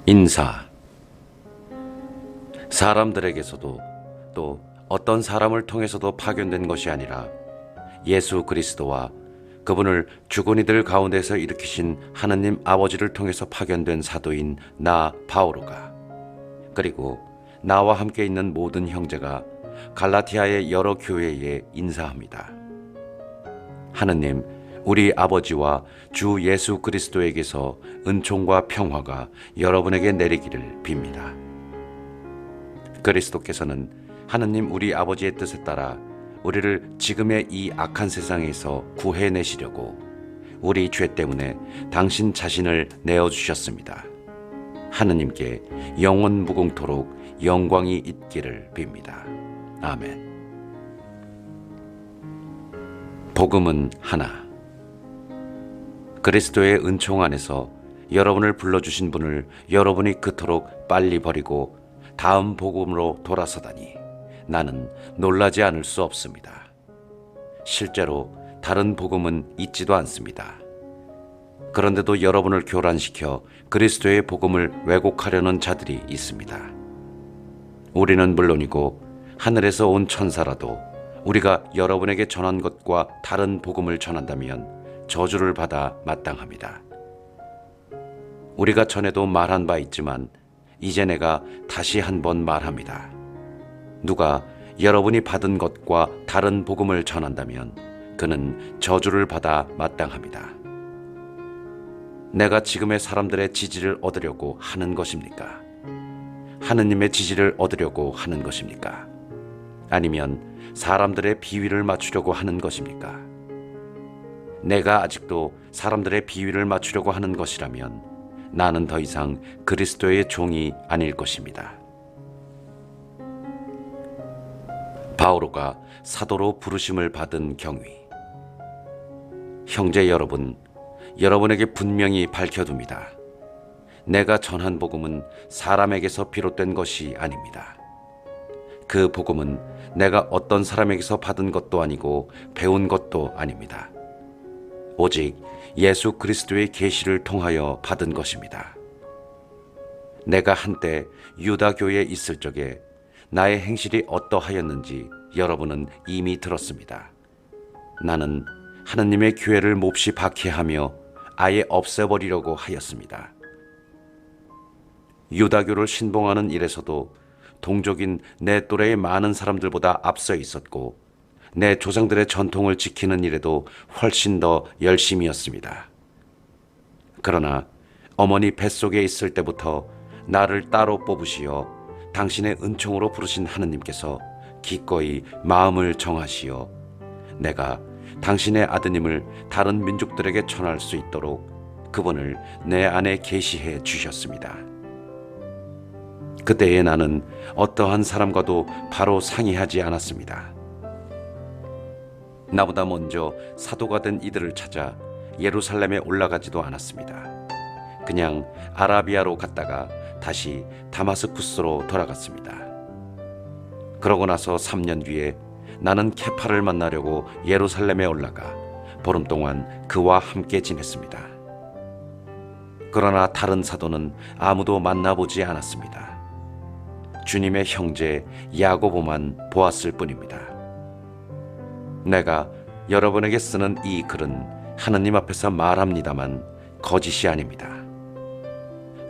인사. 사람들에게서도 또 어떤 사람을 통해서도 파견된 것이 아니라 예수 그리스도와 그분을 죽은 이들 가운데서 일으키신 하느님 아버지를 통해서 파견된 사도인 나 바오로가, 그리고 나와 함께 있는 모든 형제가 갈라티아의 여러 교회에 인사합니다. 하느님 우리 아버지와 주 예수 그리스도에게서 은총과 평화가 여러분에게 내리기를 빕니다. 그리스도께서는 하느님 우리 아버지의 뜻에 따라 우리를 지금의 이 악한 세상에서 구해내시려고 우리 죄 때문에 당신 자신을 내어주셨습니다. 하느님께 영원 무궁토록 영광이 있기를 빕니다. 아멘. 복음은 하나. 그리스도의 은총 안에서 여러분을 불러주신 분을 여러분이 그토록 빨리 버리고 다음 복음으로 돌아서다니 나는 놀라지 않을 수 없습니다. 실제로 다른 복음은 있지도 않습니다. 그런데도 여러분을 교란시켜 그리스도의 복음을 왜곡하려는 자들이 있습니다. 우리는 물론이고 하늘에서 온 천사라도 우리가 여러분에게 전한 것과 다른 복음을 전한다면 저주를 받아 마땅합니다. 우리가 전에도 말한 바 있지만 이제 내가 다시 한번 말합니다. 누가 여러분이 받은 것과 다른 복음을 전한다면 그는 저주를 받아 마땅합니다. 내가 지금의 사람들의 지지를 얻으려고 하는 것입니까? 하느님의 지지를 얻으려고 하는 것입니까? 아니면 사람들의 비위를 맞추려고 하는 것입니까? 내가 아직도 사람들의 비위를 맞추려고 하는 것이라면 나는 더 이상 그리스도의 종이 아닐 것입니다. 바오로가 사도로 부르심을 받은 경위. 형제 여러분, 여러분에게 분명히 밝혀둡니다. 내가 전한 복음은 사람에게서 비롯된 것이 아닙니다. 그 복음은 내가 어떤 사람에게서 받은 것도 아니고 배운 것도 아닙니다. 오직 예수 그리스도의 계시를 통하여 받은 것입니다. 내가 한때 유다교에 있을 적에 나의 행실이 어떠하였는지 여러분은 이미 들었습니다. 나는 하느님의 교회를 몹시 박해하며 아예 없애버리려고 하였습니다. 유다교를 신봉하는 일에서도 동족인 내 또래의 많은 사람들보다 앞서 있었고 내 조상들의 전통을 지키는 일에도 훨씬 더 열심이었습니다. 그러나 어머니 뱃속에 있을 때부터 나를 따로 뽑으시어 당신의 은총으로 부르신 하느님께서 기꺼이 마음을 정하시어 내가 당신의 아드님을 다른 민족들에게 전할 수 있도록 그분을 내 안에 계시해 주셨습니다. 그때에 나는 어떠한 사람과도 바로 상의하지 않았습니다. 나보다 먼저 사도가 된 이들을 찾아 예루살렘에 올라가지도 않았습니다. 그냥 아라비아로 갔다가 다시 다마스쿠스로 돌아갔습니다. 그러고 나서 3년 뒤에 나는 케파를 만나려고 예루살렘에 올라가 보름 동안 그와 함께 지냈습니다. 그러나 다른 사도는 아무도 만나보지 않았습니다. 주님의 형제 야고보만 보았을 뿐입니다. 내가 여러분에게 쓰는 이 글은 하느님 앞에서 말합니다만 거짓이 아닙니다.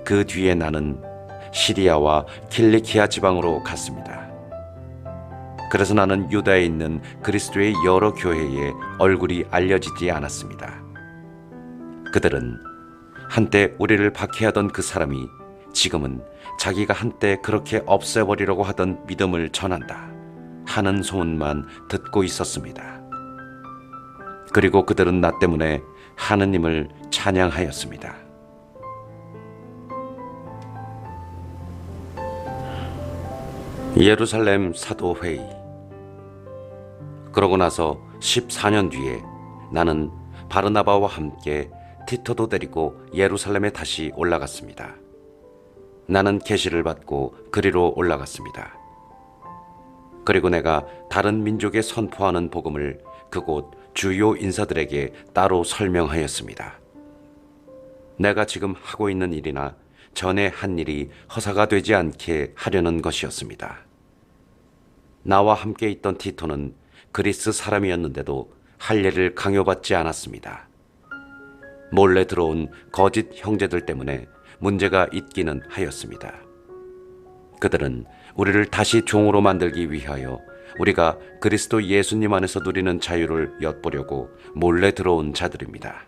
그 뒤에 나는 시리아와 킬리키아 지방으로 갔습니다. 그래서 나는 유다에 있는 그리스도의 여러 교회에 얼굴이 알려지지 않았습니다. 그들은 한때 우리를 박해하던 그 사람이 지금은 자기가 한때 그렇게 없애버리려고 하던 믿음을 전한다 하는 소문만 듣고 있었습니다. 그리고 그들은 나 때문에 하느님을 찬양하였습니다. 예루살렘 사도회의. 그러고 나서 14년 뒤에 나는 바르나바와 함께 티토도 데리고 예루살렘에 다시 올라갔습니다. 나는 계시를 받고 그리로 올라갔습니다. 그리고 내가 다른 민족에 선포하는 복음을 그곳 주요 인사들에게 따로 설명하였습니다. 내가 지금 하고 있는 일이나 전에 한 일이 허사가 되지 않게 하려는 것이었습니다. 나와 함께 있던 티토는 그리스 사람이었는데도 할례를 강요받지 않았습니다. 몰래 들어온 거짓 형제들 때문에 문제가 있기는 하였습니다. 그들은 우리를 다시 종으로 만들기 위하여 우리가 그리스도 예수님 안에서 누리는 자유를 엿보려고 몰래 들어온 자들입니다.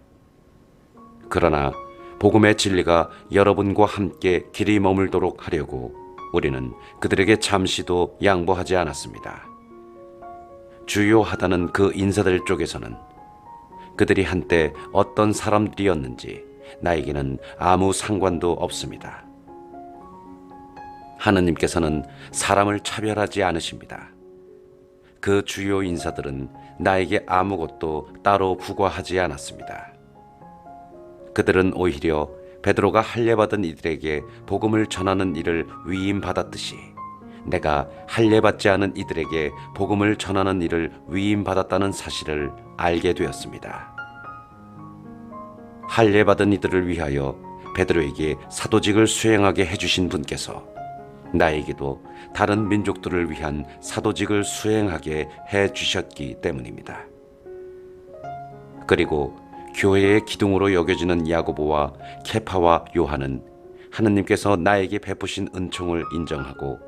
그러나 복음의 진리가 여러분과 함께 길이 머물도록 하려고 우리는 그들에게 잠시도 양보하지 않았습니다. 주요하다는 그 인사들 쪽에서는 그들이 한때 어떤 사람들이었는지 나에게는 아무 상관도 없습니다. 하느님께서는 사람을 차별하지 않으십니다. 그 주요 인사들은 나에게 아무것도 따로 부과하지 않았습니다. 그들은 오히려 베드로가 할례받은 이들에게 복음을 전하는 일을 위임받았듯이 내가 할례받지 않은 이들에게 복음을 전하는 일을 위임받았다는 사실을 알게 되었습니다. 할례받은 이들을 위하여 베드로에게 사도직을 수행하게 해주신 분께서 나에게도 다른 민족들을 위한 사도직을 수행하게 해주셨기 때문입니다. 그리고 교회의 기둥으로 여겨지는 야고보와 케파와 요한은 하느님께서 나에게 베푸신 은총을 인정하고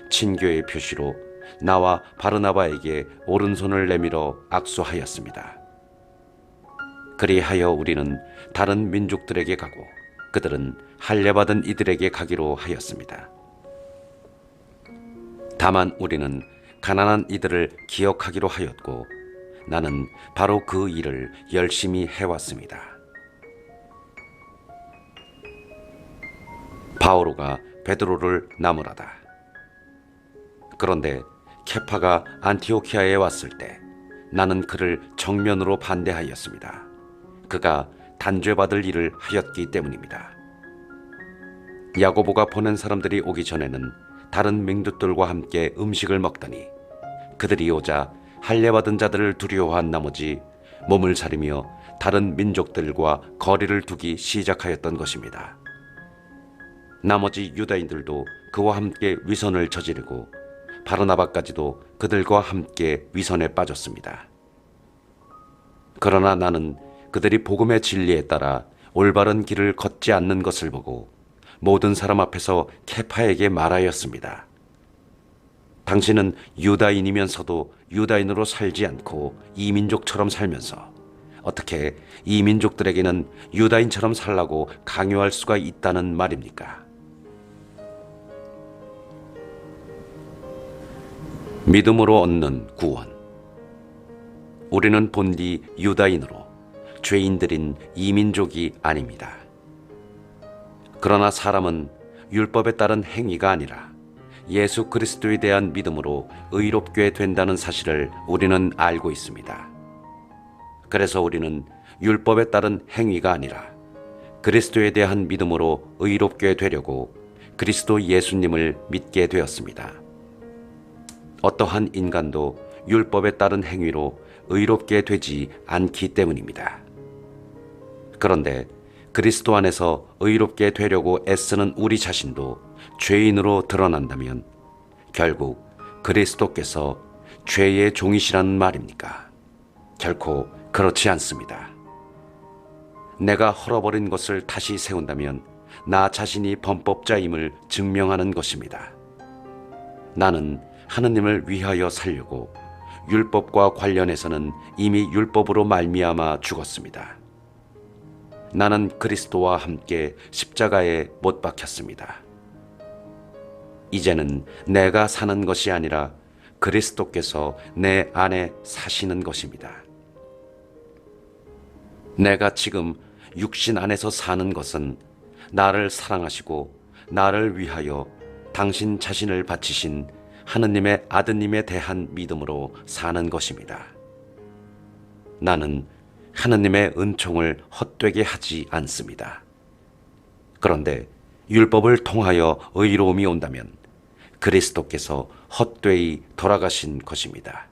친교의 표시로 나와 바르나바에게 오른손을 내밀어 악수하였습니다. 그리하여 우리는 다른 민족들에게 가고 그들은 할례받은 이들에게 가기로 하였습니다. 다만 우리는 가난한 이들을 기억하기로 하였고 나는 바로 그 일을 열심히 해왔습니다. 바오로가 베드로를 나무라다. 그런데 케파가 안티오키아에 왔을 때 나는 그를 정면으로 반대하였습니다. 그가 단죄받을 일을 하였기 때문입니다. 야고보가 보낸 사람들이 오기 전에는 다른 민족들과 함께 음식을 먹더니 그들이 오자 할례받은 자들을 두려워한 나머지 몸을 사리며 다른 민족들과 거리를 두기 시작하였던 것입니다. 나머지 유다인들도 그와 함께 위선을 저지르고 바르나바까지도 그들과 함께 위선에 빠졌습니다. 그러나 나는 그들이 복음의 진리에 따라 올바른 길을 걷지 않는 것을 보고 모든 사람 앞에서 케파에게 말하였습니다. 당신은 유다인이면서도 유다인으로 살지 않고 이민족처럼 살면서 어떻게 이민족들에게는 유다인처럼 살라고 강요할 수가 있다는 말입니까? 믿음으로 얻는 구원. 우리는 본디 유다인으로 죄인들인 이민족이 아닙니다. 그러나 사람은 율법에 따른 행위가 아니라 예수 그리스도에 대한 믿음으로 의롭게 된다는 사실을 우리는 알고 있습니다. 그래서 우리는 율법에 따른 행위가 아니라 그리스도에 대한 믿음으로 의롭게 되려고 그리스도 예수님을 믿게 되었습니다. 어떠한 인간도 율법에 따른 행위로 의롭게 되지 않기 때문입니다. 그런데 그리스도 안에서 의롭게 되려고 애쓰는 우리 자신도 죄인으로 드러난다면 결국 그리스도께서 죄의 종이시라는 말입니까? 결코 그렇지 않습니다. 내가 헐어버린 것을 다시 세운다면 나 자신이 범법자임을 증명하는 것입니다. 나는 하느님을 위하여 살려고 율법과 관련해서는 이미 율법으로 말미암아 죽었습니다. 나는 그리스도와 함께 십자가에 못 박혔습니다. 이제는 내가 사는 것이 아니라 그리스도께서 내 안에 사시는 것입니다. 내가 지금 육신 안에서 사는 것은 나를 사랑하시고 나를 위하여 당신 자신을 바치신 하느님의 아드님에 대한 믿음으로 사는 것입니다. 나는 하느님의 은총을 헛되게 하지 않습니다. 그런데 율법을 통하여 의로움이 온다면 그리스도께서 헛되이 돌아가신 것입니다.